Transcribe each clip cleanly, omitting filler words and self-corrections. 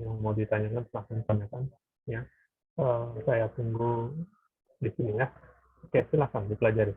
yang mau ditanyakan silahkan tanyakan ya. Saya tunggu di sini ya. Oke, silahkan dipelajari.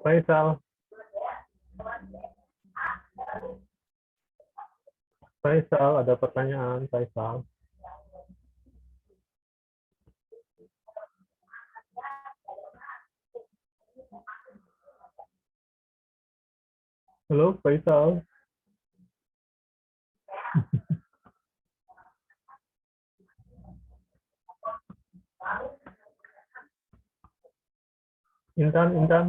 Faisal, Faisal, ada pertanyaan, Faisal. Halo, Faisal. Intan, Intan.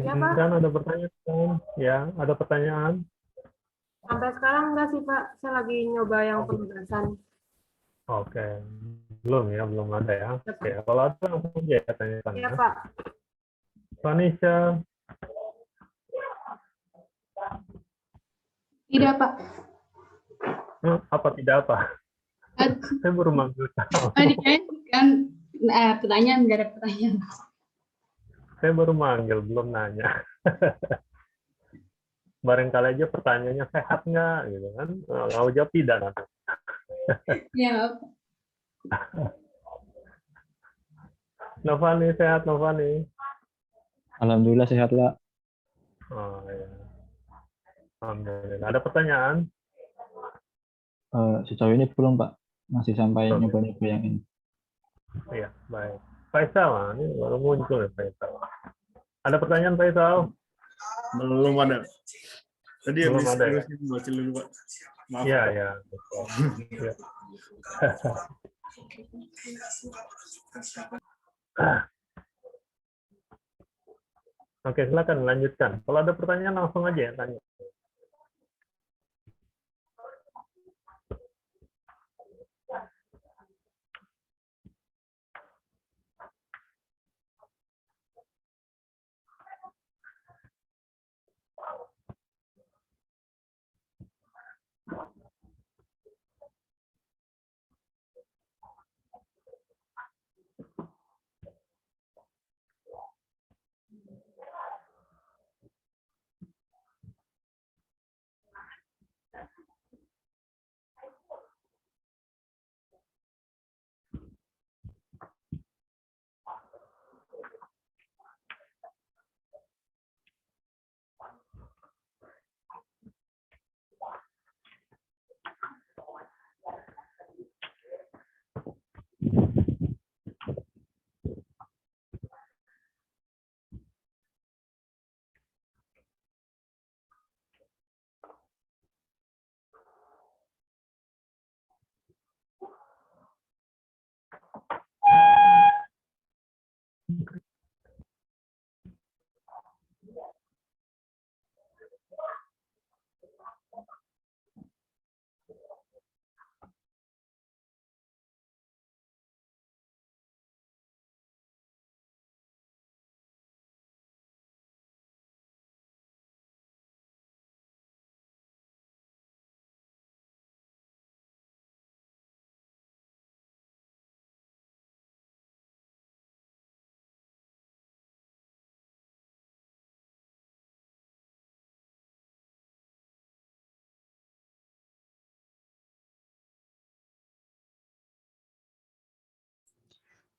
Ya, Pak. Intan ada pertanyaan? Ya, ada pertanyaan? Sampai sekarang enggak sih, Pak. Saya lagi nyoba yang penugasan. Oke, belum ya, belum ada ya. Ya, Oke, Pak. kalau ada langsung aja ya tanyakan Ya, ya. Pak. Vanisha, Tidak, Pak. apa tidak apa? Saya baru manggil kamu. Dikain kan pertanyaan, nggak ada pertanyaan. Saya baru manggil, belum nanya. Barangkali aja pertanyaannya sehat nggak, gitu kan? Kalau jawab tidak nanti. Ya, Novani, sehat Novani? Alhamdulillah sehat lah. Oh, ya. Alhamdulillah. Ada pertanyaan? Sejauh ini belum Pak, masih sampai Oke. nyoba-nyoba yang ini. Iya, baik. Faisal, ini baru muncul ya Faisal. Ada pertanyaan Faisal? Belum ada. Tadi Belum habis ada ya? ngurusin bocil dulu, Pak. Maaf. Iya, iya. Betul. Ya. Oke, silakan lanjutkan. Kalau ada pertanyaan langsung aja ya tanya.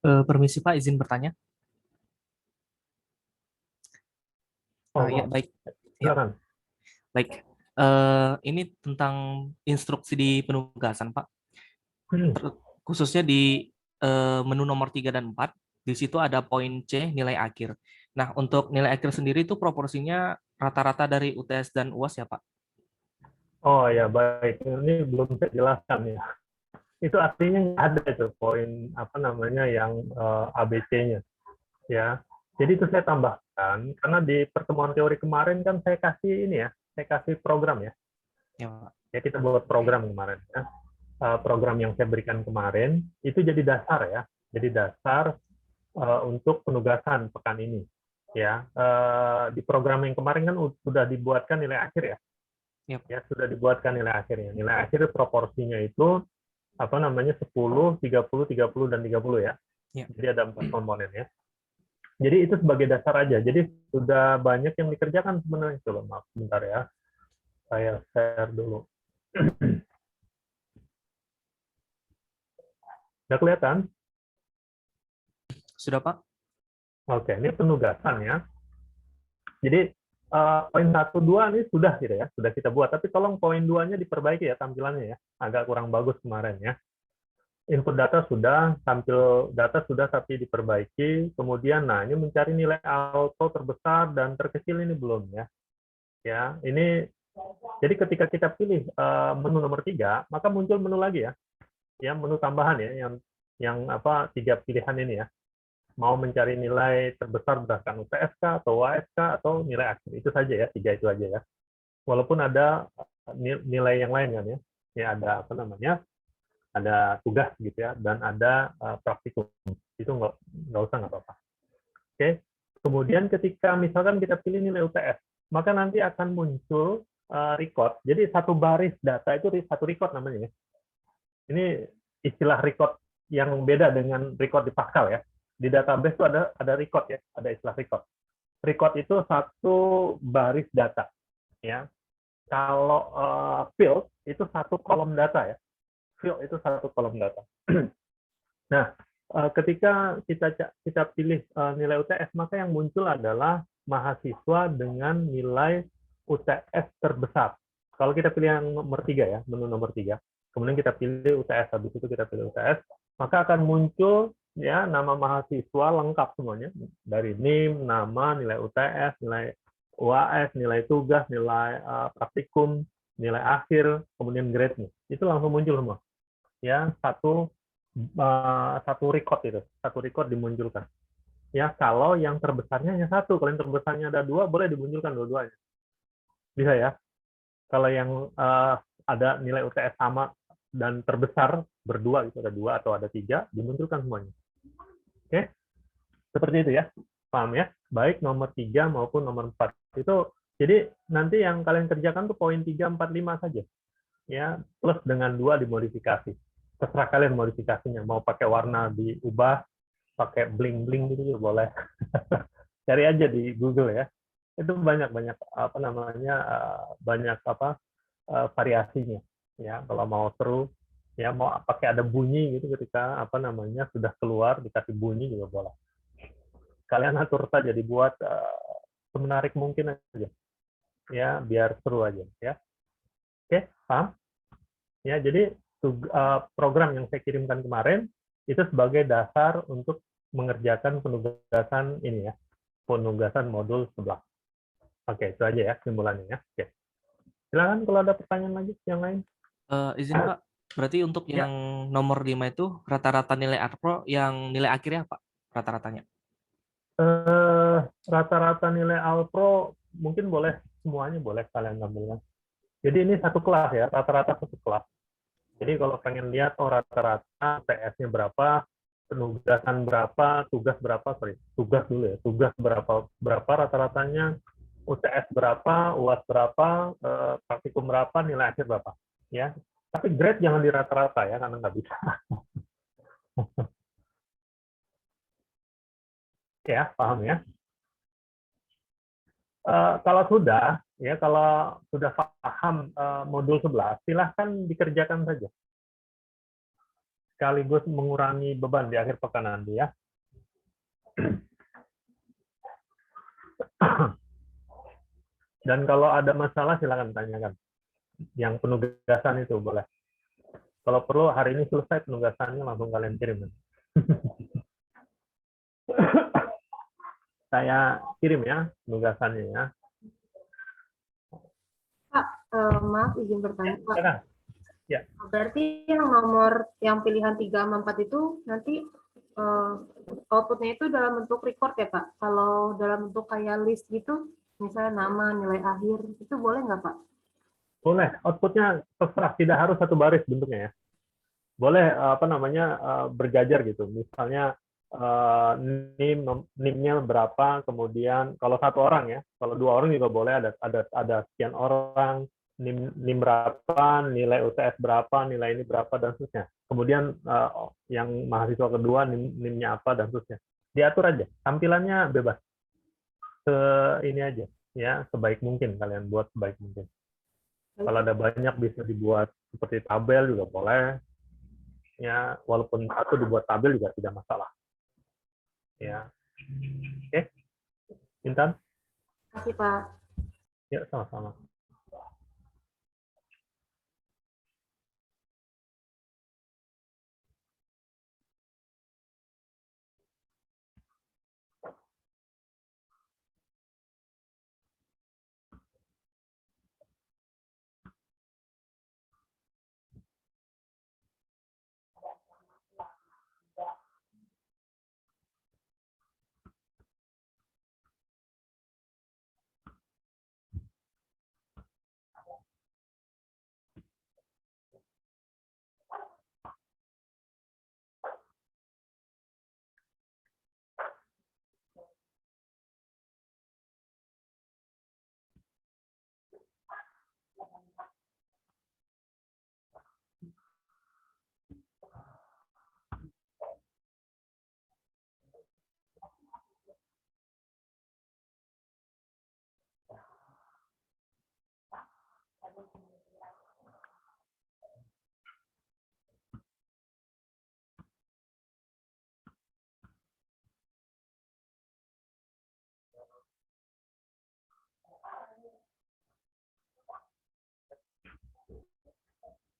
Permisi Pak, izin bertanya. Oh, Ya, baik. Ya, silakan. baik. Ini tentang instruksi di penugasan, Pak. Khususnya di menu nomor 3 dan 4, di situ ada poin C, nilai akhir. Nah, untuk nilai akhir sendiri itu proporsinya rata-rata dari UTS dan UAS ya, Pak? Oh ya, baik. Ini belum saya jelaskan ya. Itu artinya nggak ada itu poin apa namanya yang ABC-nya. Ya. Jadi itu saya tambahkan karena di pertemuan teori kemarin kan saya kasih ini ya, saya kasih program ya. Ya, Pak. Ya kita buat program kemarin ya. Program yang saya berikan kemarin itu jadi dasar ya. Jadi dasar untuk penugasan pekan ini. Ya, di program yang kemarin kan sudah dibuatkan nilai akhir ya. Yep. Ya, sudah dibuatkan nilai akhirnya. Nilai akhir proporsinya itu apa namanya 10, 30, 30 dan 30 ya. Yep. Jadi ada 4 komponen ya. Jadi itu sebagai dasar aja. Jadi sudah banyak yang dikerjakan sebenarnya. Coba maaf sebentar ya. Saya share dulu. Udah kelihatan? Sudah, Pak? Oke, ini penugasan ya. Jadi poin 1, 2 ini sudah gitu ya, sudah kita buat. Tapi tolong poin 2-nya diperbaiki ya tampilannya ya, agak kurang bagus kemarin ya. Input data sudah, tampil data sudah tapi diperbaiki. Kemudian, nah ini mencari nilai auto terbesar dan terkecil ini belum ya. Ya, ini jadi ketika kita pilih menu nomor 3, maka muncul menu lagi ya, ya menu tambahan ya, yang apa 3 pilihan ini ya. Mau mencari nilai terbesar berdasarkan UTSK atau UASK atau nilai akhir. Itu saja ya, 3 itu aja ya. Walaupun ada nilai yang lain kan ya. Ya ada apa namanya? Ada tugas gitu ya, dan ada praktikum. Itu nggak usah, nggak apa-apa. Oke. Kemudian ketika misalkan kita pilih nilai UTS, maka nanti akan muncul record. Jadi satu baris data itu satu record namanya ya. Ini istilah record yang beda dengan record di Pascal ya. Di database itu ada record ya, ada istilah record. Record itu satu baris data ya. Kalau field itu satu kolom data ya. Field itu satu kolom data. Nah, ketika kita pilih nilai UTS, maka yang muncul adalah mahasiswa dengan nilai UTS terbesar. Kalau kita pilih yang nomor 3 ya, menu nomor 3, kemudian kita pilih UTS, habis itu kita pilih UTS, maka akan muncul ya nama mahasiswa lengkap semuanya, dari NIM, nama, nilai UTS, nilai UAS, nilai tugas, nilai praktikum, nilai akhir, kemudian grade-nya. Itu langsung muncul semua. Ya, satu record itu, satu record dimunculkan. Ya, kalau yang terbesarnya hanya satu, kalau yang terbesarnya ada 2, boleh dimunculkan dua-duanya. Bisa ya. Kalau yang ada nilai UTS sama dan terbesar berdua gitu, ada 2 atau ada 3, dimunculkan semuanya. Oke, seperti itu ya, paham ya? Baik nomor 3 maupun nomor 4 itu. Jadi nanti yang kalian kerjakan tuh poin 3, 4, 5 saja, ya, plus dengan 2 dimodifikasi. Terserah kalian modifikasinya, mau pakai warna diubah, pakai bling-bling gitu juga boleh. Cari aja di Google ya. Itu banyak apa namanya banyak apa variasinya ya. Kalau mau seru ya, mau pakai ada bunyi gitu ketika apa namanya sudah keluar dikasih bunyi juga boleh. Kalian atur saja, dibuat semenarik mungkin aja ya, biar seru aja ya. Oke, paham ya? Jadi program yang saya kirimkan kemarin itu sebagai dasar untuk mengerjakan penugasan ini ya, penugasan modul 11. Oke, itu aja ya simpulannya ya. Oke, silakan kalau ada pertanyaan lagi yang lain. Izin Pak, berarti untuk Ya. yang nomor 5 itu rata-rata nilai ARPRO yang nilai akhirnya apa rata-ratanya? Rata-rata nilai Alpro mungkin boleh, semuanya boleh kalian ambilkan. Jadi ini satu kelas ya, rata-rata satu kelas. Jadi kalau pengen lihat rata-rata PS-nya berapa, penugasan berapa, tugas berapa, tugas dulu ya, tugas berapa rata-ratanya, UTS berapa, UAS berapa, praktikum berapa, nilai akhir berapa, ya. Tapi grade jangan di rata-rata ya, karena nggak bisa. Ya, paham ya? Kalau sudah paham modul 11, silahkan dikerjakan saja. Sekaligus mengurangi beban di akhir pekan nanti ya. Dan kalau ada masalah silakan tanyakan. Yang penugasan itu boleh. Kalau perlu hari ini selesai penugasannya langsung kalian kirim. Saya kirim ya penugasannya ya. Pak, maaf izin bertanya Pak. Ya. Berarti yang pilihan 3 sama 4 itu nanti outputnya itu dalam bentuk record ya Pak? Kalau dalam bentuk kayak list gitu, misalnya nama, nilai akhir, itu boleh nggak Pak? Boleh, outputnya terserah, tidak harus satu baris bentuknya ya. Boleh apa namanya berjajar gitu. Misalnya NIM-nya berapa, kemudian kalau satu orang ya, kalau 2 orang juga boleh, ada sekian orang, NIM berapa, nilai UTS berapa, nilai ini berapa, dan seterusnya. Kemudian yang mahasiswa kedua NIM-nya apa, dan seterusnya. Diatur aja, tampilannya bebas. Ini aja, ya, sebaik mungkin kalian buat sebaik mungkin. Kalau ada banyak bisa dibuat seperti tabel juga boleh. Ya, walaupun satu dibuat tabel juga tidak masalah. Ya, oke, Intan, Terima kasih Pak. ya sama-sama.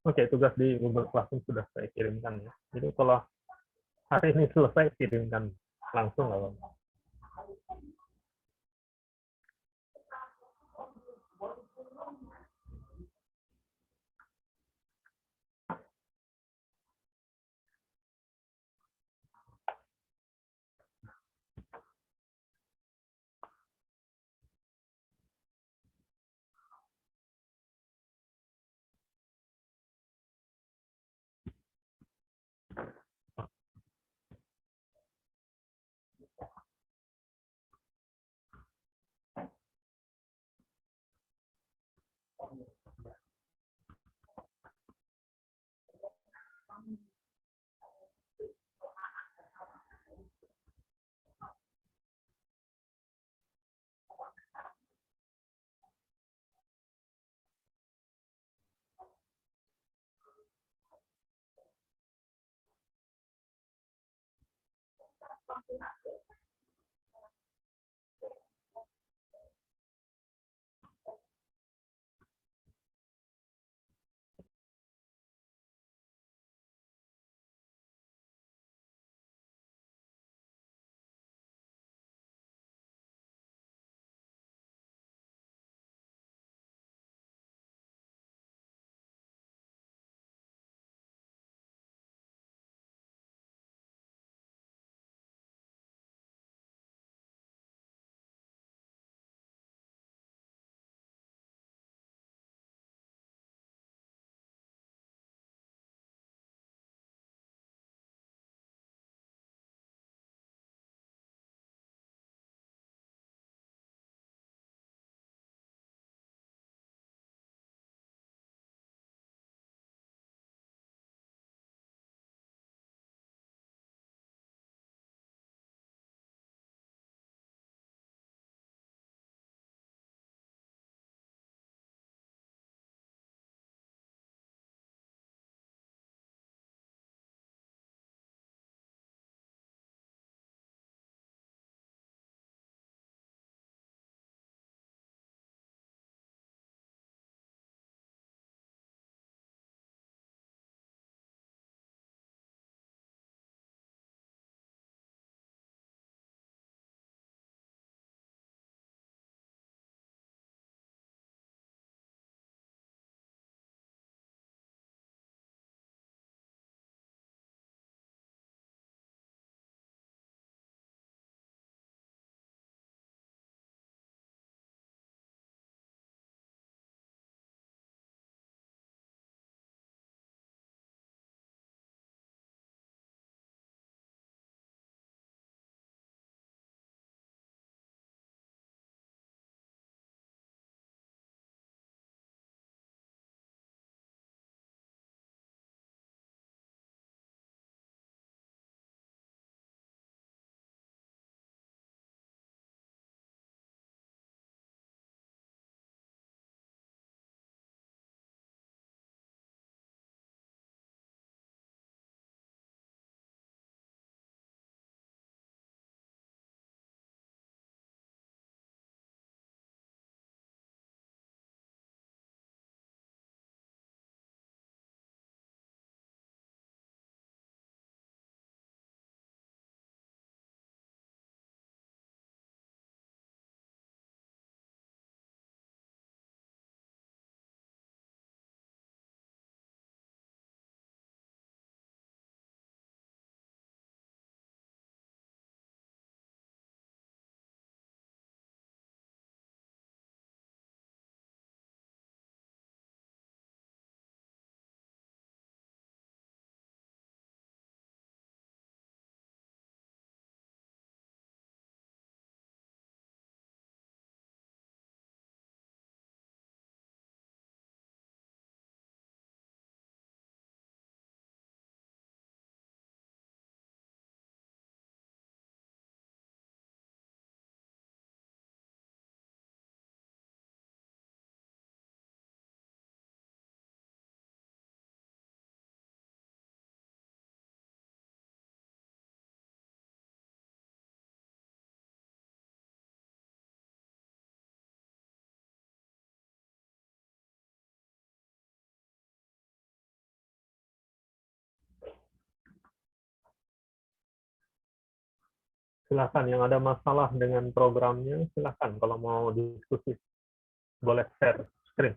Oke, tugas di Google Classroom sudah saya kirimkan ya. Jadi kalau hari ini selesai, kirimkan langsung nggak apa-apa. Silakan yang ada masalah dengan programnya, silakan kalau mau diskusi. Boleh share screen.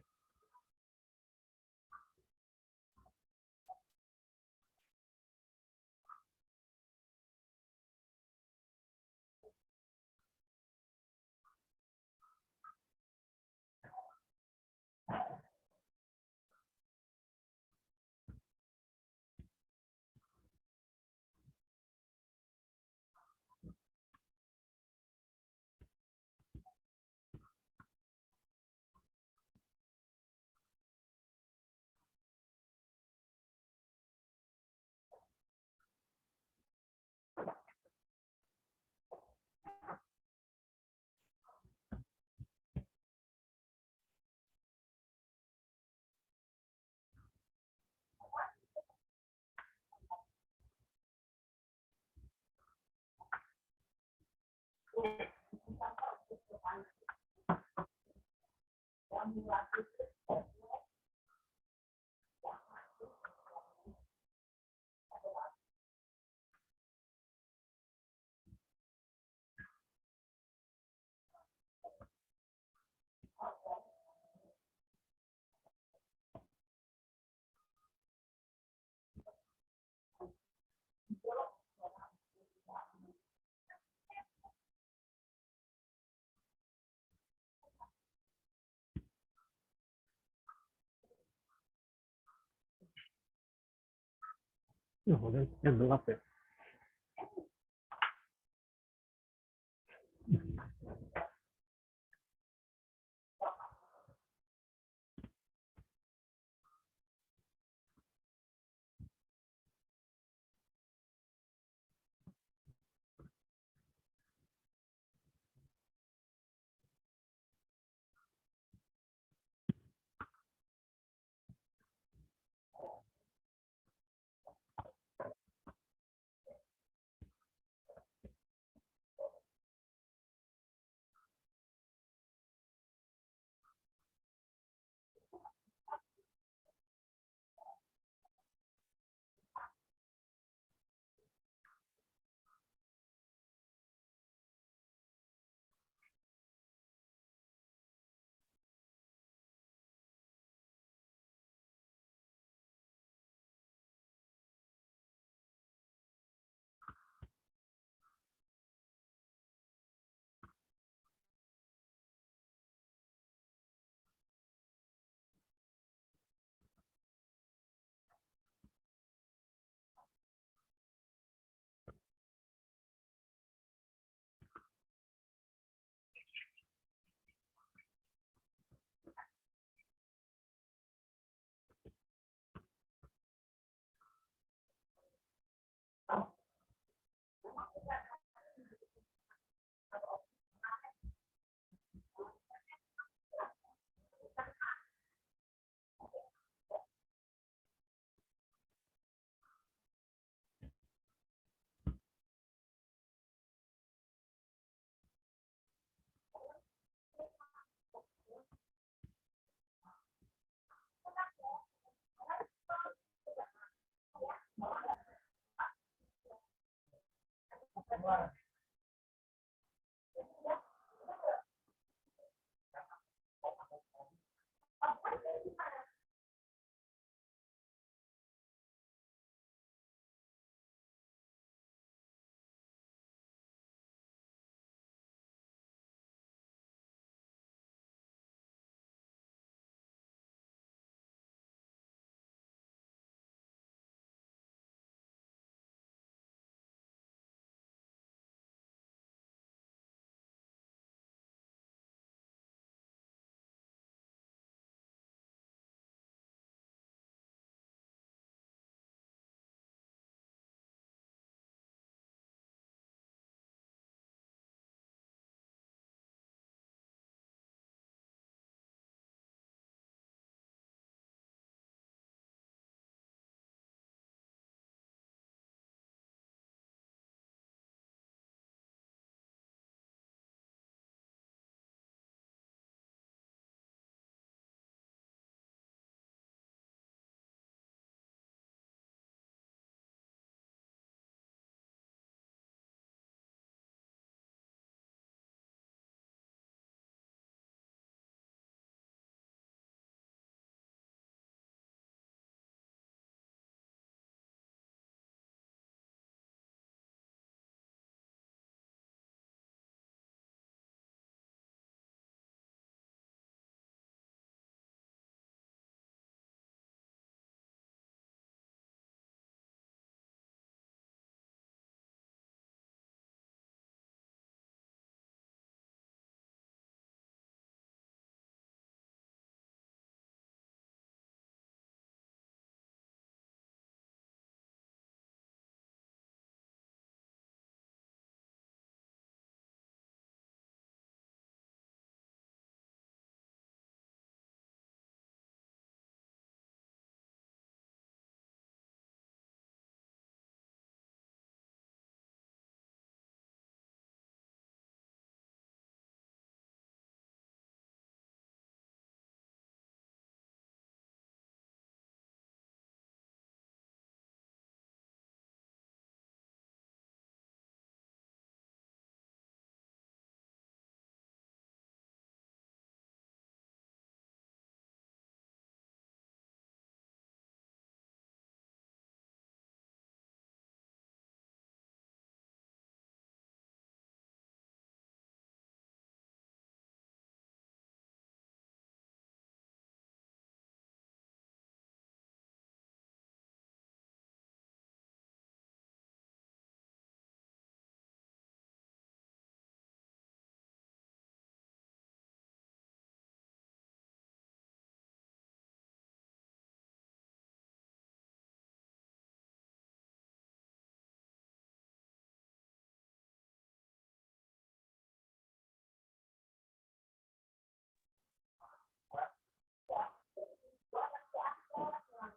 Udah gelap ya.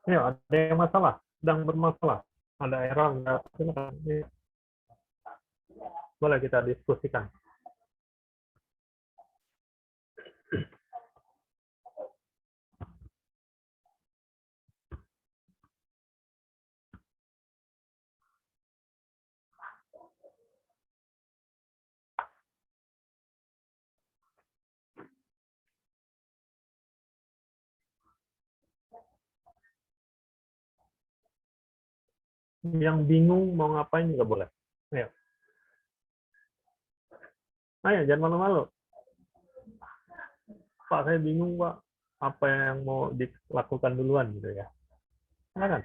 Ya, ada yang masalah, sedang bermasalah, ada error, silakan. Ya, boleh kita diskusikan. Yang bingung mau ngapain juga boleh. Ayo. Ayo, jangan malu-malu. Pak, saya bingung, Pak. Apa yang mau dilakukan duluan gitu ya. Silakan.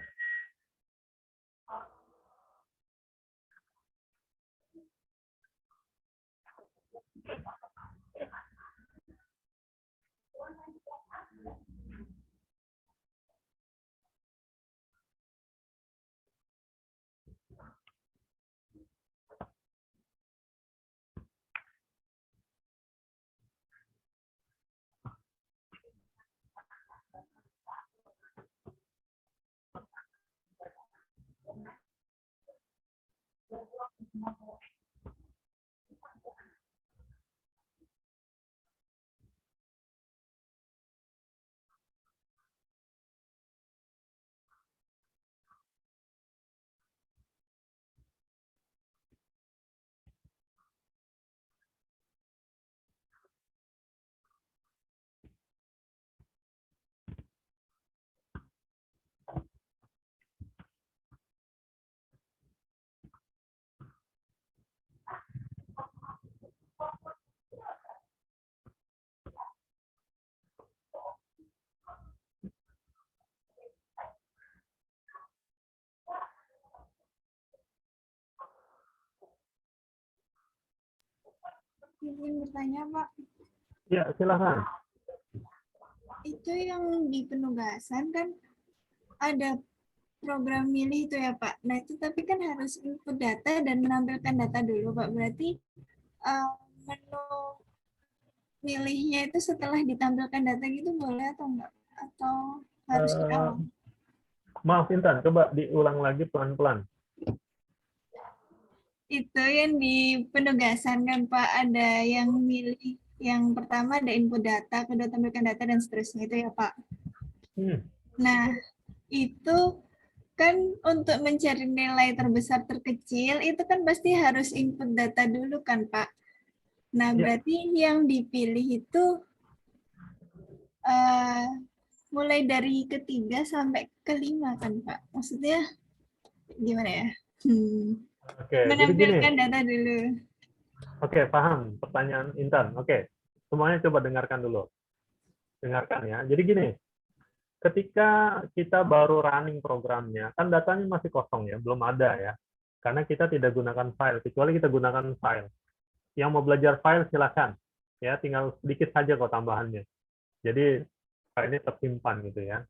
Izin bertanya, Pak. Ya, silakan. Itu yang di penugasan kan ada program milih itu ya, Pak. Nah, itu tapi kan harus input data dan menampilkan data dulu, Pak. Berarti menu milihnya itu setelah ditampilkan data gitu boleh atau enggak? Atau harus di awal? Maaf Intan, coba diulang lagi pelan-pelan. Itu yang di penugasan kan, Pak, ada yang milih. Yang pertama ada input data, kedua tampilkan data, dan seterusnya itu ya, Pak. Nah, itu kan untuk mencari nilai terbesar terkecil, itu kan pasti harus input data dulu kan, Pak. Nah, berarti yang dipilih itu mulai dari ketiga sampai kelima kan, Pak? Maksudnya gimana ya? Oke, jadi gini. Menampilkan data dulu. Oke, paham pertanyaan Intan. Oke, semuanya coba dengarkan dulu. Dengarkan ya. Jadi gini, ketika kita baru running programnya, kan datanya masih kosong ya, belum ada ya. Karena kita tidak gunakan file, kecuali kita gunakan file. Yang mau belajar file silakan. Ya, tinggal sedikit saja kok tambahannya. Jadi file ini tersimpan gitu ya.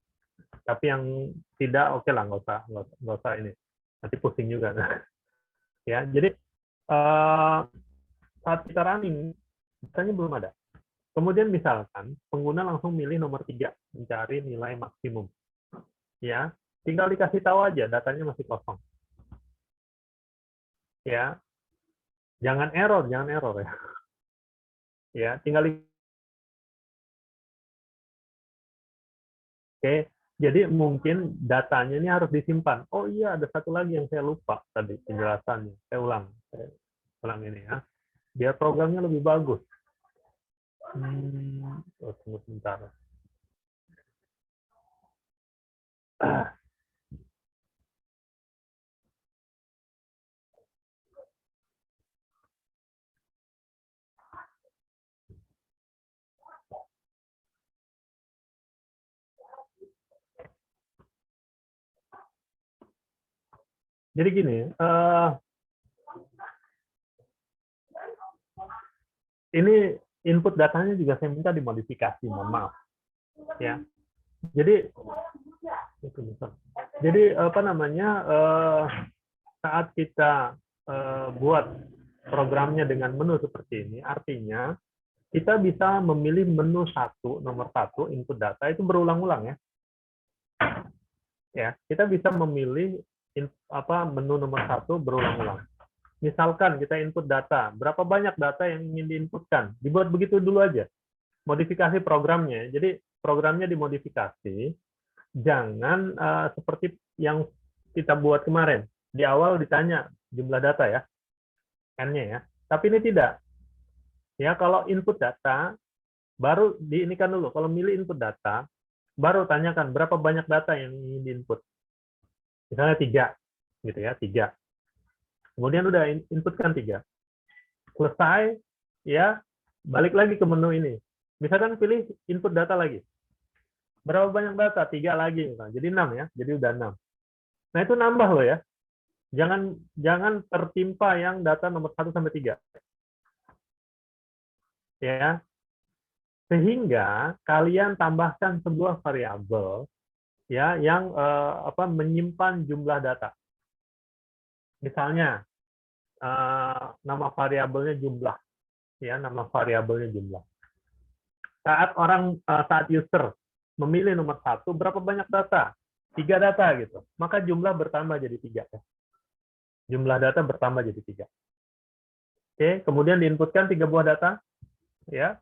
Tapi yang tidak, oke lah, nggak usah ini. Nanti pusing juga. Ya, jadi saat kita running, datanya belum ada. Kemudian misalkan pengguna langsung milih nomor 3, mencari nilai maksimum. Ya, tinggal dikasih tahu aja datanya masih kosong. Ya. Jangan error ya. Ya, tinggal Oke, jadi mungkin datanya ini harus disimpan. Oh iya, ada satu lagi yang saya lupa tadi penjelasannya. Saya ulang ini ya. Biar programnya lebih bagus. Tunggu sebentar. Jadi gini, ini input datanya juga saya minta dimodifikasi, mohon maaf. Ya. Jadi apa namanya, saat kita buat programnya dengan menu seperti ini, artinya kita bisa memilih menu nomor 1, input data itu berulang-ulang ya. Ya, kita bisa memilih menu nomor 1 berulang-ulang. Misalkan kita input data, berapa banyak data yang ingin diinputkan? Dibuat begitu dulu aja. Modifikasi programnya. Jadi programnya dimodifikasi, jangan seperti yang kita buat kemarin. Di awal ditanya jumlah data ya, N-nya ya. Tapi ini tidak. Ya, kalau input data baru diinikan dulu. Kalau milih input data, baru tanyakan berapa banyak data yang ingin diinput. Misalnya 3, gitu ya, 3. Kemudian udah inputkan 3. Selesai, ya, balik lagi ke menu ini. Misalkan pilih input data lagi. Berapa banyak data? 3 lagi. Misalnya. Jadi 6 ya, jadi udah 6. Nah itu nambah loh ya. Jangan tertimpa yang data nomor 1 sampai 3. Ya, sehingga kalian tambahkan sebuah variabel ya yang menyimpan jumlah data. Misalnya nama variabelnya jumlah, ya nama variabelnya jumlah. Saat user memilih nomor 1, berapa banyak data? 3 data gitu. Maka jumlah bertambah jadi 3. Ya. Jumlah data bertambah jadi 3. Oke, kemudian diinputkan 3 buah data, ya.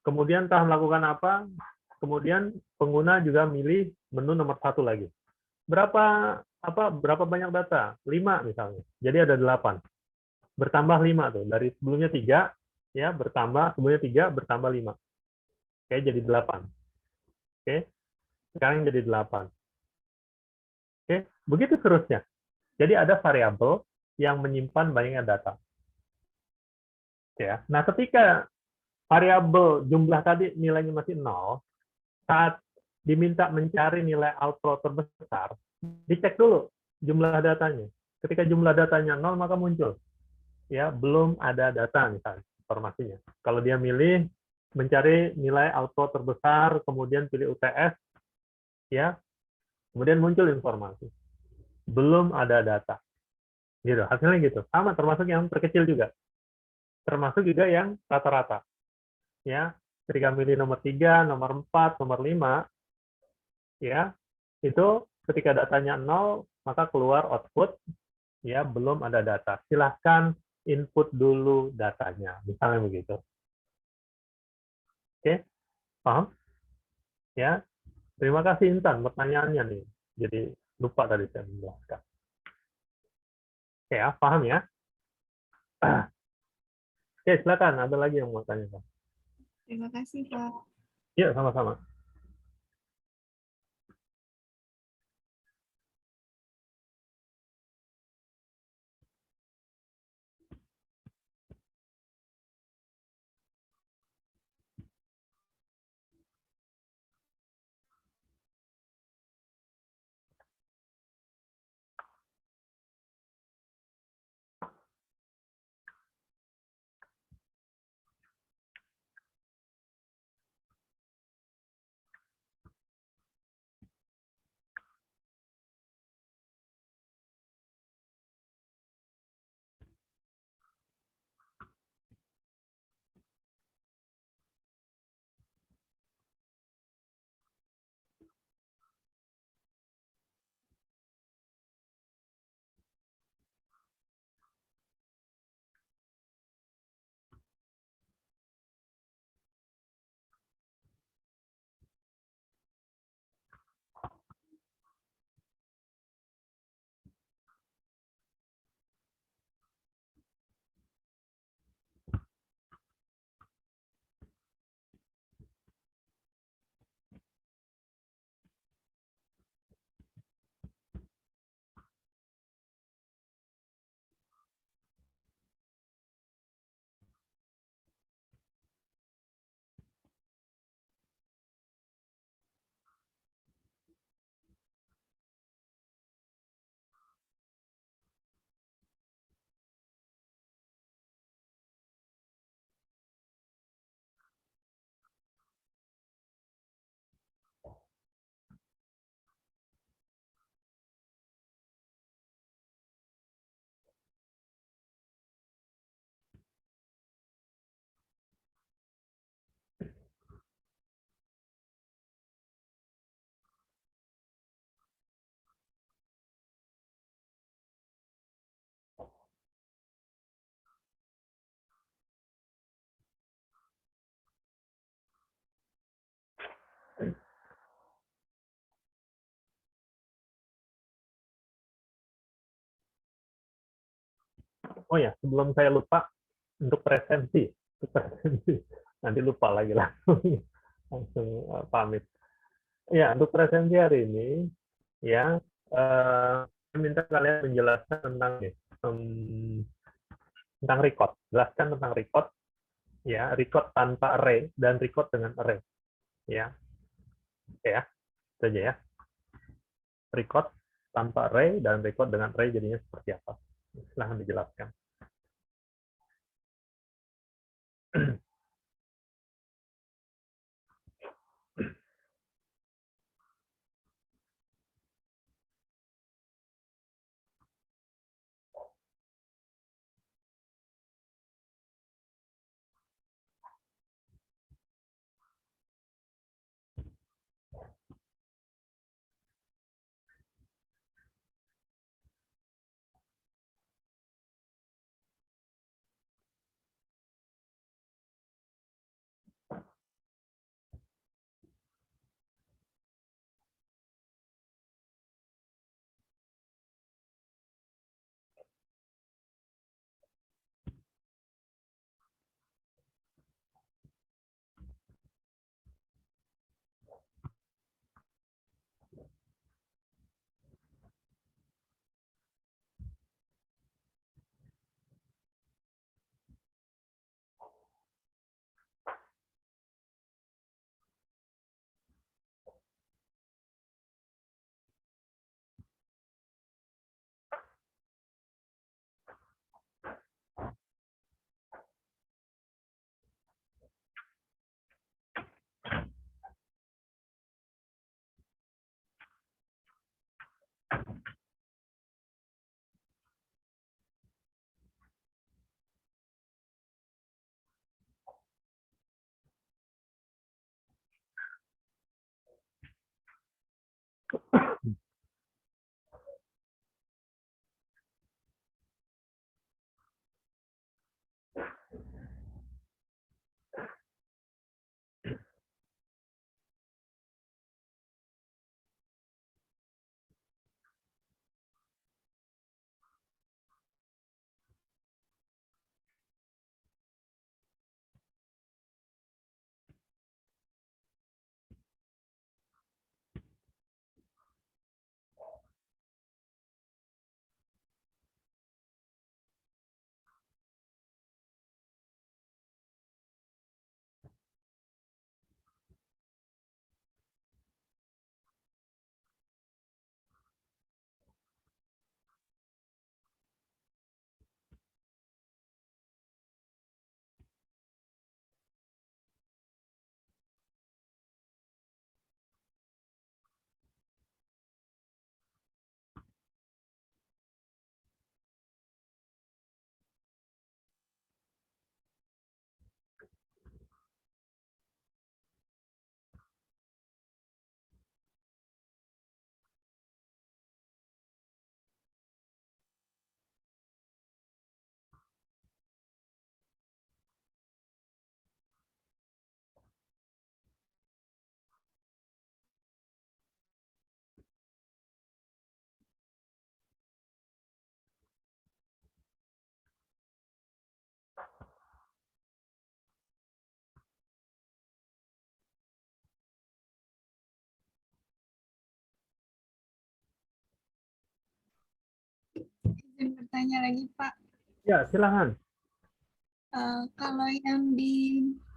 Kemudian entah melakukan apa, kemudian pengguna juga milih menu nomor 1 lagi. Berapa banyak data? 5 misalnya. Jadi ada 8. Bertambah 5 tuh. Dari sebelumnya 3, ya, bertambah, sebelumnya 3, bertambah 5. Oke, jadi 8. Oke, sekarang jadi 8. Oke, begitu seterusnya. Jadi ada variabel yang menyimpan banyaknya data. Ya. Nah, ketika variabel jumlah tadi nilainya masih 0, saat diminta mencari nilai output terbesar, dicek dulu jumlah datanya. Ketika jumlah datanya 0, maka muncul. Ya, belum ada data misalnya, informasinya. Kalau dia milih mencari nilai output terbesar, kemudian pilih UTS, ya, kemudian muncul informasi. Belum ada data. Gitu, hasilnya gitu. Sama, termasuk yang terkecil juga. Termasuk juga yang rata-rata. Ya, ketika milih nomor 3, nomor 4, nomor 5, ya, itu ketika datanya 0, maka keluar output, ya, belum ada data. Silahkan input dulu datanya. Misalnya begitu. Oke, paham? Ya, terima kasih Intan pertanyaannya nih. Jadi lupa tadi saya menjelaskan. Oke, ya, paham ya? Oke, silakan. Ada lagi yang mau tanya, Pak? Terima kasih, Pak. Ya, sama-sama. Oh ya, sebelum saya lupa, untuk presensi. Nanti lupa lagi langsung pamit. Ya, untuk presensi hari ini, ya, saya minta kalian menjelaskan tentang tentang record. Jelaskan tentang record, ya, record tanpa array dan record dengan array, ya. Oke ya, itu aja ya. Record tanpa array dan record dengan array jadinya seperti apa? Silahkan dijelaskan. Izin bertanya lagi, Pak. Ya, silahkan. Kalau yang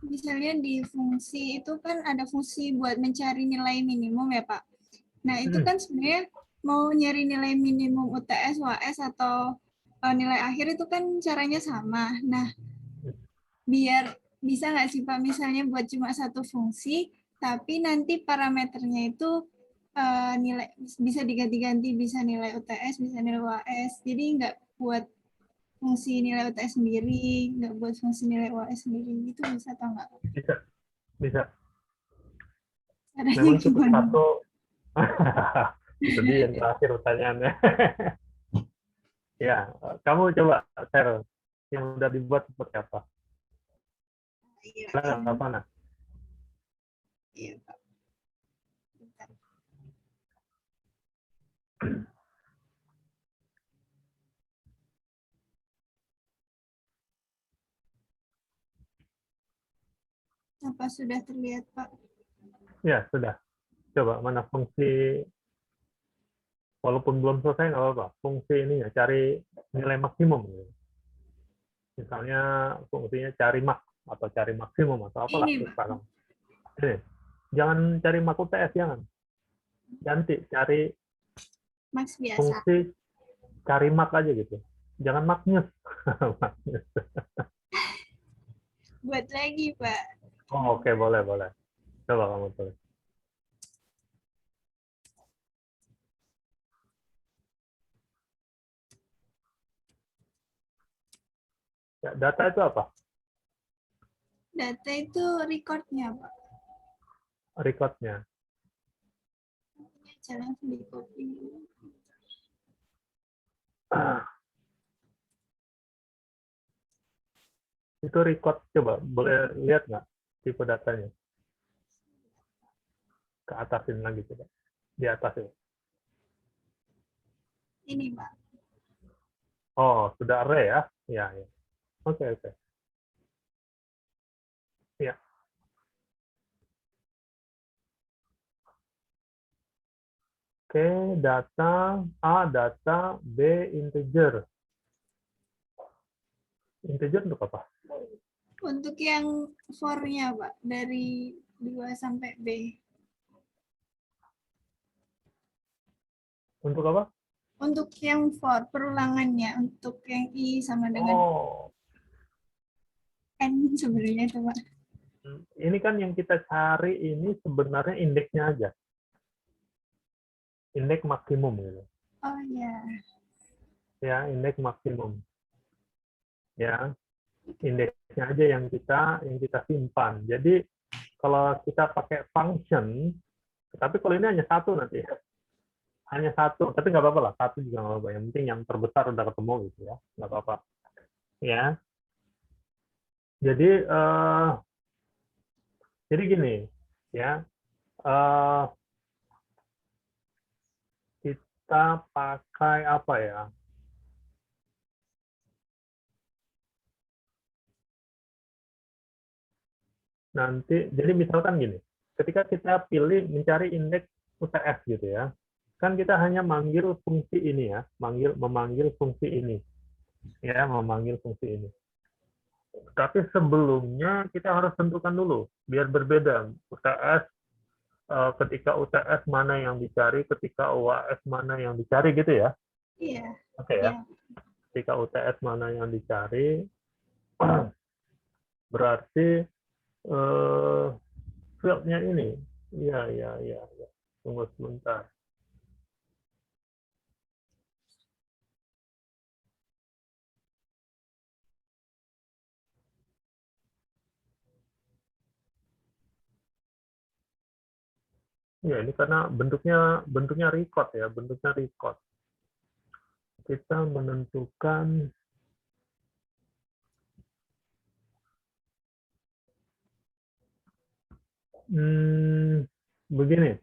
misalnya di fungsi itu kan ada fungsi buat mencari nilai minimum ya, Pak. Nah, itu kan sebenarnya mau nyari nilai minimum UTS, UAS, atau nilai akhir itu kan caranya sama. Nah, biar bisa nggak sih, Pak, misalnya buat cuma satu fungsi, tapi nanti parameternya itu nilai bisa diganti-ganti, bisa nilai UTS, bisa nilai UAS. Jadi nggak buat fungsi nilai UTS sendiri, nggak buat fungsi nilai UAS sendiri, itu bisa atau nggak? Bisa, bisa. Caranya Memang cukup gimana? satu. Itu dia yang terakhir pertanyaannya. Ya, kamu coba share yang udah dibuat seperti apa? Iya, Silakan, apa nah? iya, Pak. Bentar. Apa sudah terlihat, Pak? Ya, sudah. Coba mana fungsi, walaupun belum selesai nggak apa-apa. Fungsi ini ya, cari nilai maksimum. Misalnya fungsinya cari mak atau cari maksimum atau apalah Ini, Pak. sekarang. Ini. Jangan cari mak UTS, jangan. Ganti, cari Max biasa. fungsi cari mak aja gitu. Jangan maknyus. Maknyus. Buat lagi, Pak. Oh, oke, boleh, boleh. Coba kamu tulis. Ya, data itu apa? Data itu record-nya, Pak. Record-nya. Jangan di copy. Itu record, coba boleh lihat nggak tipe datanya? Ke atasin lagi coba. Di atas itu. Ini, Pak. Oh, sudah array ya? Ya, ya. Oke, oke. Ya. Oke, data A, data B, integer. Integer untuk apa? Untuk yang for-nya, Pak. Dari 2 sampai B. Untuk apa? Untuk yang for, perulangannya. Untuk yang I sama dengan Oh, N sebenarnya itu, Pak. ini kan yang kita cari ini sebenarnya indeksnya aja. Indeks maksimum gitu. Oh, ya. Ya, indeks maksimum. Ya, indeksnya aja yang kita simpan. Jadi kalau kita pakai function, tapi kalau ini hanya satu nanti, hanya satu, tapi nggak apa-apa lah, satu juga nggak apa-apa. Yang penting yang terbesar udah ketemu gitu ya, nggak apa-apa. Ya, jadi gini, ya, kita pakai apa ya? Nanti, jadi misalkan gini, ketika kita pilih mencari indeks UTS gitu ya, kan kita hanya manggil fungsi ini ya, memanggil fungsi ini, ya, memanggil fungsi ini. Tapi sebelumnya kita harus tentukan dulu, biar berbeda UTS, ketika UTS mana yang dicari, ketika UAS mana yang dicari gitu ya. Iya. Oke ya. Iya. Ketika UTS mana yang dicari, berarti field-nya ini. Ya. Tunggu sebentar. Ya, ini karena bentuknya record ya, bentuknya record. Kita menentukan begini.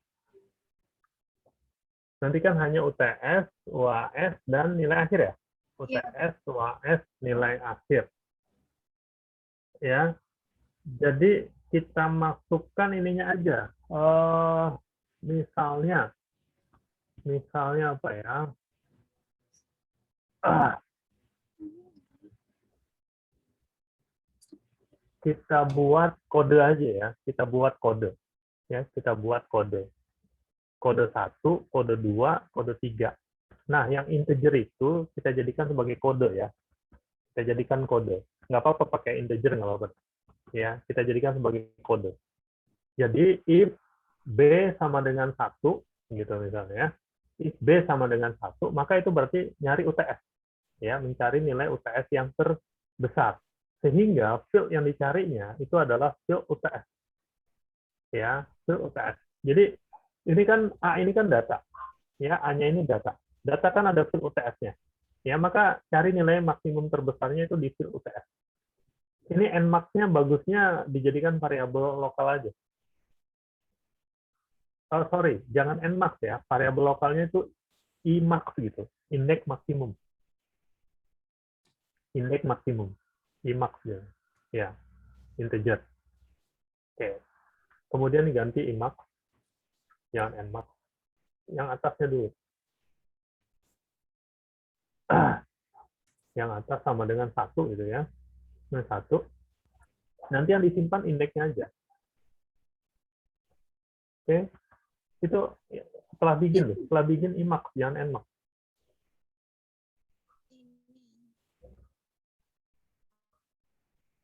Nanti kan hanya UTS, UAS, dan nilai akhir ya. UTS, UAS, nilai akhir. Ya. Jadi kita masukkan ininya aja. Misalnya apa ya? Kita buat kode aja ya. Kita buat kode. Ya, kita buat kode. Kode 1, kode 2, kode 3. Nah, yang integer itu kita jadikan sebagai kode ya. Kita jadikan kode. Nggak apa-apa pakai integer, nggak apa-apa. Ya, kita jadikan sebagai kode. Jadi, if B sama dengan 1, gitu misalnya. If B sama dengan 1, maka itu berarti nyari UTS. Ya, mencari nilai UTS yang terbesar. Sehingga field yang dicarinya itu adalah field UTS. Ya, field UTS. Jadi, ini kan A ini kan data. Ya, A-nya ini data. Data kan ada field UTS-nya. Ya, maka cari nilai maksimum terbesarnya itu di field UTS. Ini Nmax-nya bagusnya dijadikan variabel lokal aja. Oh, sorry, jangan Nmax ya. Variabel lokalnya itu Imax gitu. Indeks maksimum. Indeks maksimum. Imax ya. Ya, integer. Oke. Kemudian diganti IMAX, jangan NMAX. Yang atasnya dulu. Yang atas sama dengan 1 gitu ya. Nah, 1. Nanti yang disimpan indeksnya aja. Oke. Itu setelah bikin loh. Setelah bikin IMAX, jangan NMAX.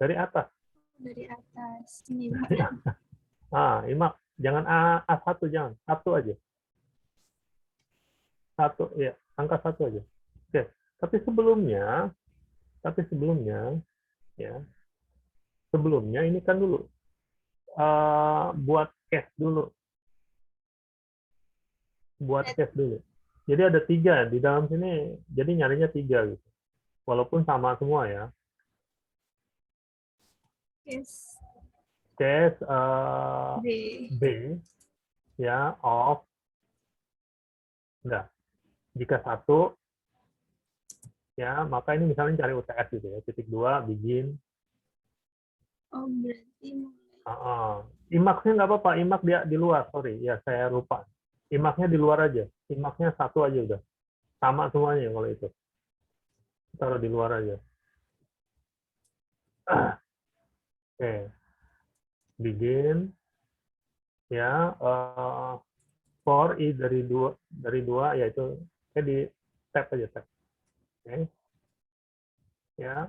Dari atas. Dari atas. Ini, Pak. IMAX. Jangan A1, jangan. 1 aja. 1, ya. Angka 1 aja. Oke. Tapi sebelumnya, ya, sebelumnya ini kan dulu buat case dulu. Jadi ada 3 di dalam sini. Jadi nyarinya 3 gitu. Walaupun sama semua ya. Yes. Case B. B ya of enggak. Jika 1 ya, maka ini misalnya cari UTS gitu ya. Titik 2 begin. Oh, berarti IMAX-nya nggak apa-apa, IMAX dia di luar, sorry. Ya, saya lupa. IMAX-nya di luar aja. IMAX-nya 1 aja udah. Sama semuanya kalau itu. Taruh di luar aja. Oke. Begin. Ya, for I dari 2 yaitu di tab aja tab. Oke. Ya.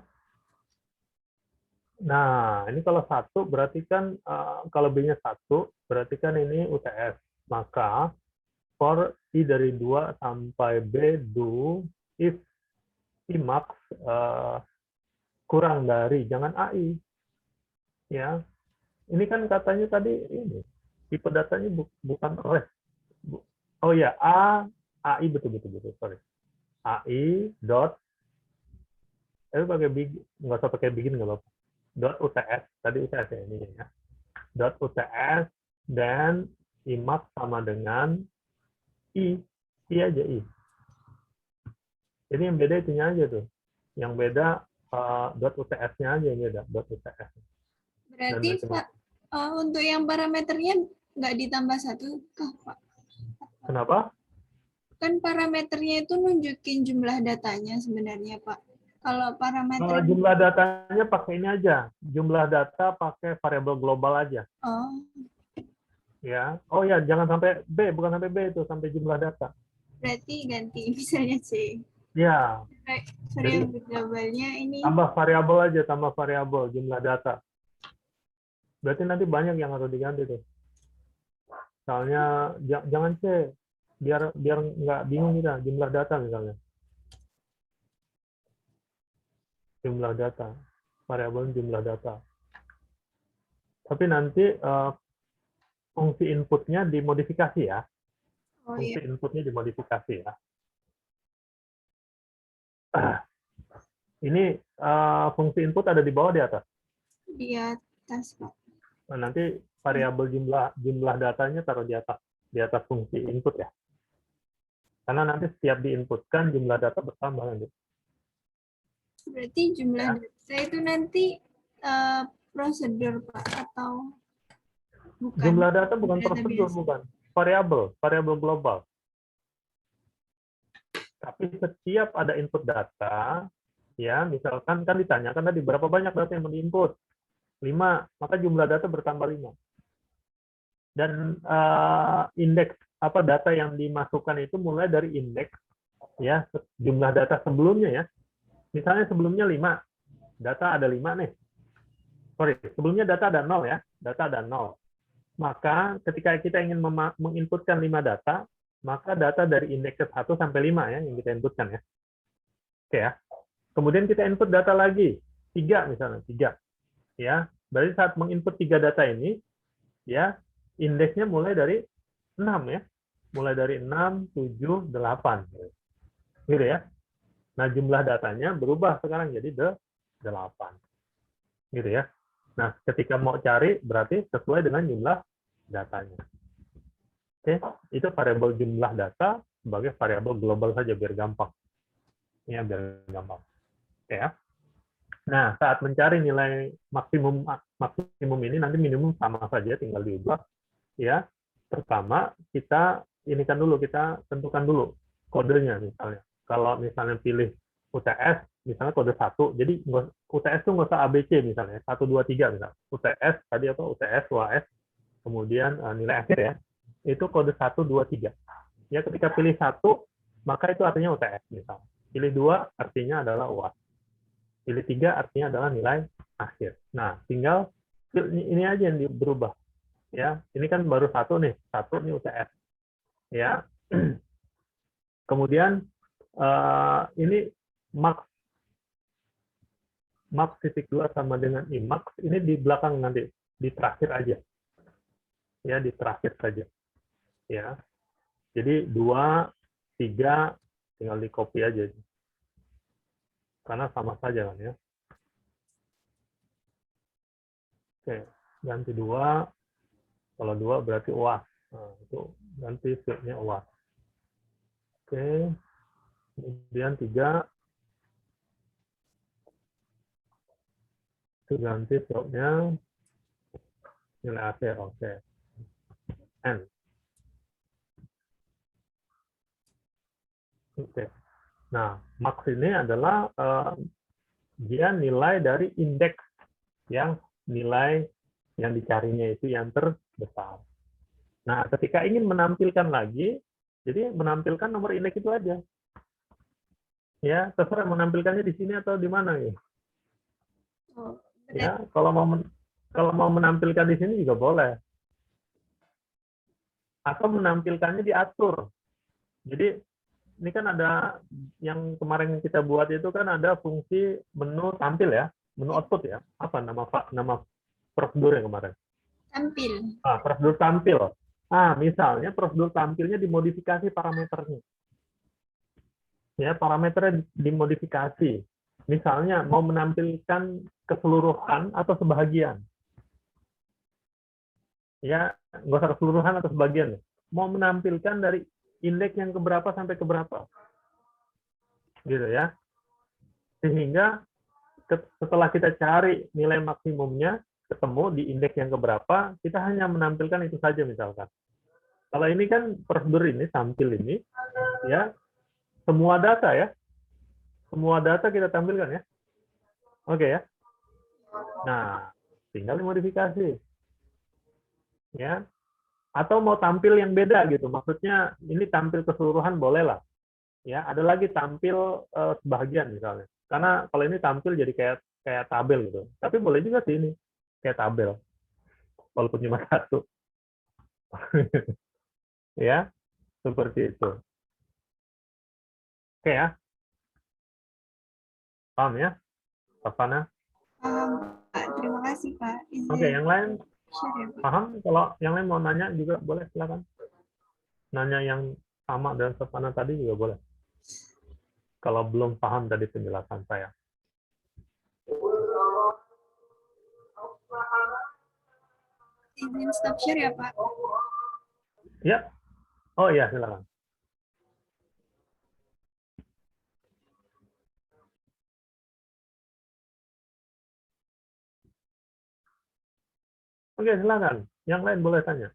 Nah, ini kalau 1 berarti kan kalau B-nya 1 berarti kan ini UTS. Maka for I dari 2 sampai B do if IMAX kurang dari, jangan AI. Ya. Ini kan katanya tadi ini tipe datanya bukan REST. Oh ya, AI betul, sorry. AI dot pakai nggak usah pakai begin nggak apa-apa. Dot UTS, tadi UTS ya ini ya. Dot UTS dan IMAX sama dengan I aja I. Jadi yang beda itunya aja tuh. Yang beda dot UTS-nya aja yang beda, dot UTS. Berarti Pak, untuk yang parameternya nggak ditambah 1 kah, Pak? Kenapa? Kan parameternya itu nunjukin jumlah datanya sebenarnya, Pak. Kalau parameter Jumlah datanya pakai ini aja. Jumlah data pakai variabel global aja. Oh. Ya. Oh ya, jangan sampai B, bukan sampai B itu, sampai jumlah data. Berarti ganti misalnya C. Ya. Variabel globalnya ini. Tambah variabel aja, tambah variabel jumlah data. Berarti nanti banyak yang harus diganti tuh. Misalnya jangan C, biar nggak bingung kita jumlah data misalnya. Jumlah data, variabel jumlah data. Tapi nanti fungsi inputnya dimodifikasi ya. Oh, Fungsi iya. inputnya dimodifikasi ya. Ini fungsi input ada di bawah di atas. Di atas, Pak. Nah, nanti variabel jumlah datanya taruh di atas fungsi input ya. Karena nanti setiap diinputkan jumlah data bertambah nanti. Berarti jumlah data itu nanti prosedur, Pak, atau bukan? Jumlah data bukan prosedur, bukan. Variabel global. Tapi setiap ada input data, ya misalkan kan ditanyakan tadi berapa banyak data yang mau diinput? 5, maka jumlah data bertambah 5. Dan indeks data yang dimasukkan itu mulai dari indeks ya jumlah data sebelumnya ya. Misalnya sebelumnya 5, data ada 5 nih. Sorry, sebelumnya data ada 0 ya, data ada 0. Maka ketika kita ingin menginputkan 5 data, maka data dari indeks 1 sampai 5 ya yang kita inputkan ya. Oke ya. Kemudian kita input data lagi, 3 misalnya, 3. Ya, berarti saat menginput 3 data ini, ya indeksnya mulai dari 6 ya. Mulai dari 6, 7, 8. Gitu ya. Nah, jumlah datanya berubah sekarang jadi 8. Gitu ya. Nah, ketika mau cari berarti sesuai dengan jumlah datanya. Oke, itu variabel jumlah data sebagai variabel global saja biar gampang. Ya, biar gampang. Oke ya. Nah, saat mencari nilai maksimum ini nanti minimum sama saja, tinggal diubah. Ya, pertama kita kita tentukan dulu kodenya misalnya. Kalau misalnya pilih UTS, misalnya kode 1, jadi UTS itu nggak usah ABC misalnya, 1, 2, 3 misalnya. UTS tadi apa? UTS, UAS, kemudian nilai akhir ya, itu kode 1, 2, 3. Ya, ketika pilih 1, maka itu artinya UTS misalnya. Pilih 2 artinya adalah UAS. Pilih 3 artinya adalah nilai akhir. Nah, tinggal ini aja yang berubah. Ya, ini kan baru 1 nih, 1 nih UTS. Ya. Kemudian ini max 2 sama dengan IMAX ini di belakang nanti, di terakhir aja. Ya, di terakhir saja. Ya. Jadi 2, 3 tinggal di copy aja. Karena sama saja kan ya. Oke, ganti 2. Kalau 2 berarti UAS. Nah, itu ganti fieldnya UAS. Oke. Kemudian 3 itu ganti fieldnya nilai akhir. Oke. N. Oke. Nah, max ini adalah dia nilai dari indeks yang nilai yang dicarinya itu yang terbesar. Nah, ketika ingin menampilkan lagi, jadi menampilkan nomor indeks itu aja. Ya, terserah menampilkannya di sini atau di mana ya. Oh, Ya, kalau mau menampilkan di sini juga boleh. Atau menampilkannya diatur. Jadi ini kan ada yang kemarin kita buat itu kan ada fungsi menu tampil ya, menu output ya. Apa nama prosedur yang kemarin? tampil. Prosedur tampil. Misalnya prosedur tampilnya dimodifikasi parameternya. Ya, parameternya dimodifikasi. Misalnya mau menampilkan keseluruhan atau sebahagian. Ya, nggak usah keseluruhan atau sebagian. Mau menampilkan dari indeks yang keberapa sampai keberapa. Gitu ya. Sehingga setelah kita cari nilai maksimumnya, ketemu di indeks yang keberapa, kita hanya menampilkan itu saja misalkan. Kalau ini kan prosedur ini, tampil ini, ya, semua data ya. Semua data kita tampilkan ya. Oke ya. Nah, tinggal dimodifikasi. Ya. Atau mau tampil yang beda gitu. Maksudnya ini tampil keseluruhan boleh lah. Ya, ada lagi tampil sebagian misalnya. Karena kalau ini tampil jadi kayak tabel gitu. Tapi boleh juga sih ini kayak tabel. Walaupun cuma 1. Ya, seperti itu. Oke ya. Paham ya? Papana? Paham, Pak. Terima kasih, Pak. Oke, yang lain Share ya, Pak. paham? Kalau yang lain mau nanya juga boleh, silakan. Nanya yang sama dengan Papana tadi juga boleh. Kalau belum paham dari penjelasan saya. Izin stop share ya, Pak. Ya. Oh iya, silakan. Oke, silakan. Yang lain boleh tanya.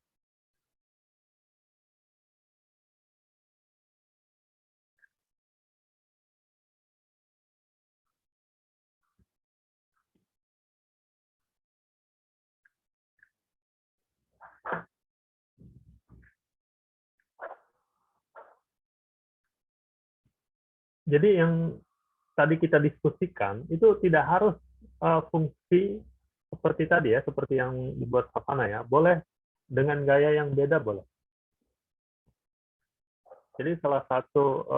Jadi yang tadi kita diskusikan itu tidak harus fungsi seperti tadi ya, seperti yang dibuat Papana ya. Boleh dengan gaya yang beda boleh. Jadi salah satu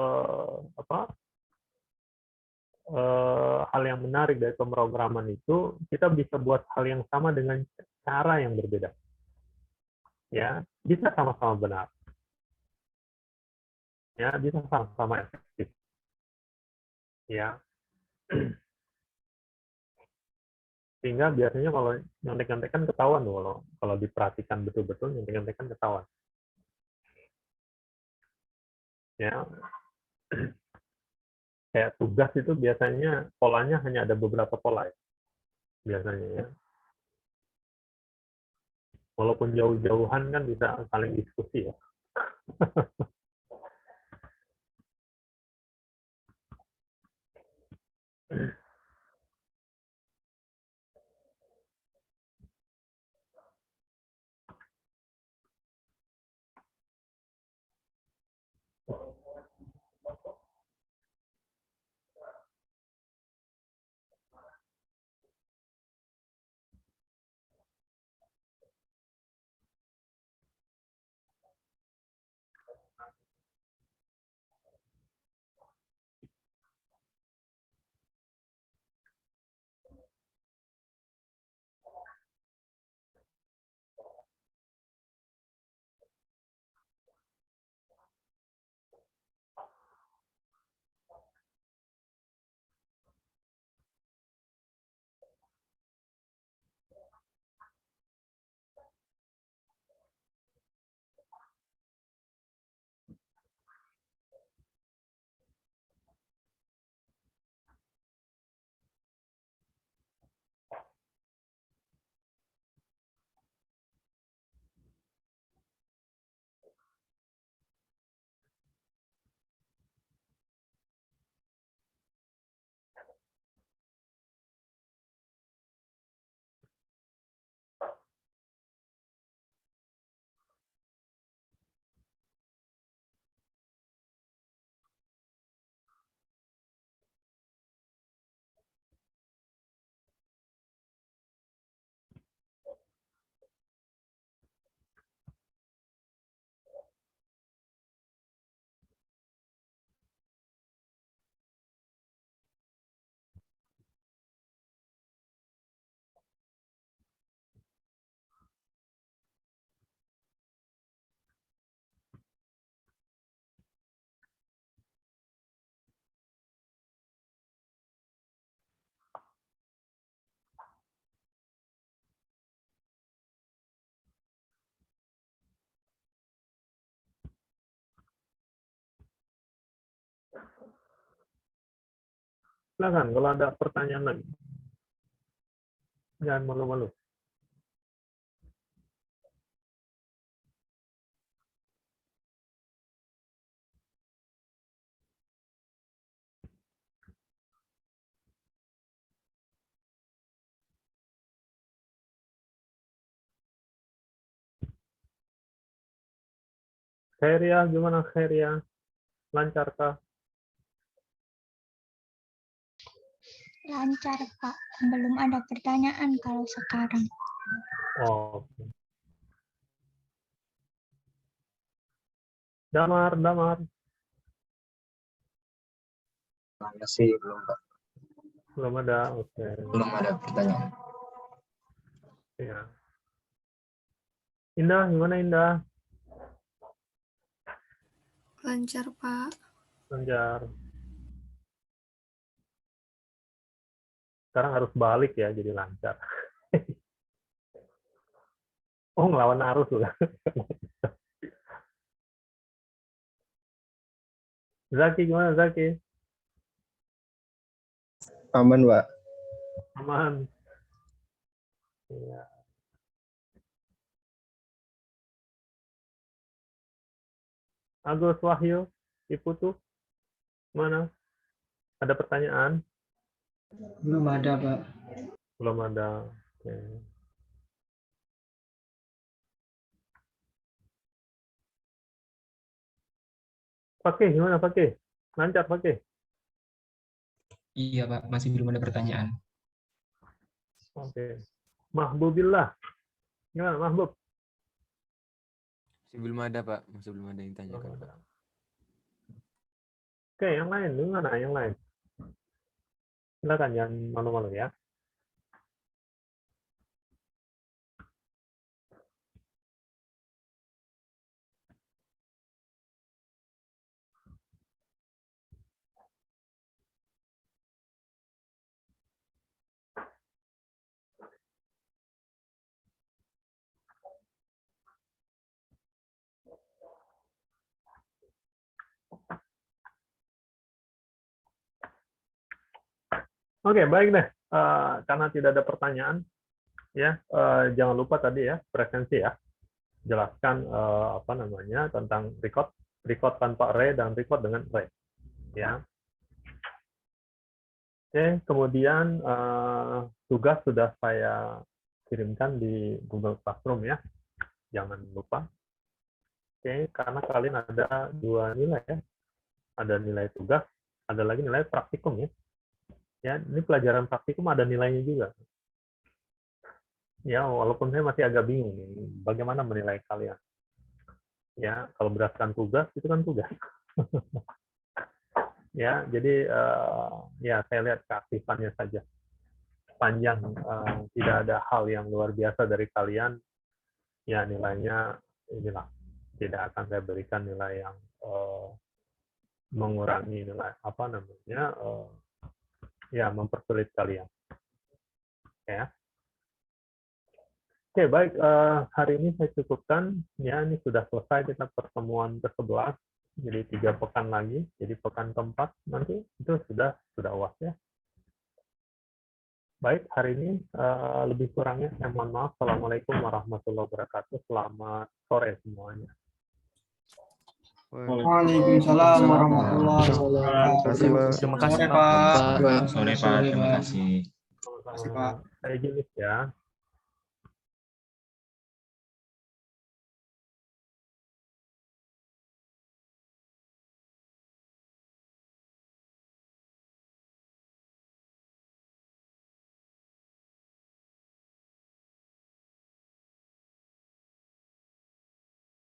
hal yang menarik dari pemrograman itu kita bisa buat hal yang sama dengan cara yang berbeda. Ya, bisa sama-sama benar. Ya, bisa sama-sama efektif. Ya. Sehingga biasanya kalau nyontek-nyontek kan ketahuan tuh, kalau diperhatikan betul-betul nyontek-nyontek kan ketahuan. Ya. Kayak tugas itu biasanya polanya hanya ada beberapa pola ya, biasanya ya. Walaupun jauh-jauhan kan bisa saling diskusi ya. Silakan kalau ada pertanyaan lagi. Jangan malu-malu. Khairia, gimana Khairia? Lancarkah? Lancar, Pak. Belum ada pertanyaan kalau sekarang. Oh, oke. Damar, Damar. Masih belum, Pak. Belum ada, oke. Belum ada pertanyaan. Ya. Indah, gimana Indah? Lancar, Pak. Lancar. Sekarang harus balik ya, jadi lancar. Oh, ngelawan arus loh. Zaki, gimana Zaki? Aman, Pak. Aman. Iya. Agus Wahyu, Iputu, mana? Ada pertanyaan? Belum ada, Pak. Belum ada. Oke. Pakai gimana pakai? Lancar pakai? Iya, Pak. Masih belum ada pertanyaan. Oke. Mahbubillah. Gimana Mahbub? Masih belum ada, Pak. Masih belum ada yang tanyakan, Pak. Oke, yang lain gimana? Yang lain? Silakan jangan malu-malu ya. Oke, baik deh. Karena tidak ada pertanyaan, ya jangan lupa tadi ya presensi ya. Jelaskan apa namanya tentang record tanpa array dan record dengan array. Ya. Oke, kemudian tugas sudah saya kirimkan di Google Classroom ya. Jangan lupa. Oke, karena kalian ada 2 nilai ya. Ada nilai tugas, ada lagi nilai praktikum ya. Ya, ini pelajaran praktikum ada nilainya juga. Ya, walaupun saya masih agak bingung nih, bagaimana menilai kalian. Ya, kalau berdasarkan tugas itu kan tugas. Ya, jadi ya saya lihat keaktifannya saja. Sepanjang tidak ada hal yang luar biasa dari kalian, ya nilainya inilah. Tidak akan saya berikan nilai yang mengurangi nilai apa namanya ya mempersulit kalian. Ya. Oke, baik. Hari ini saya cukupkan. Ya, ini sudah selesai kita pertemuan ke-11. Jadi 3 pekan lagi. Jadi pekan keempat nanti itu sudah UAS ya. Baik, hari ini lebih kurangnya saya mohon maaf. Assalamualaikum warahmatullahi wabarakatuh. Selamat sore semuanya. Waalaikumsalam warahmatullahi wabarakatuh. Terima kasih Pak. Pak. Sore Pak, terima kasih. Saya Julius ya.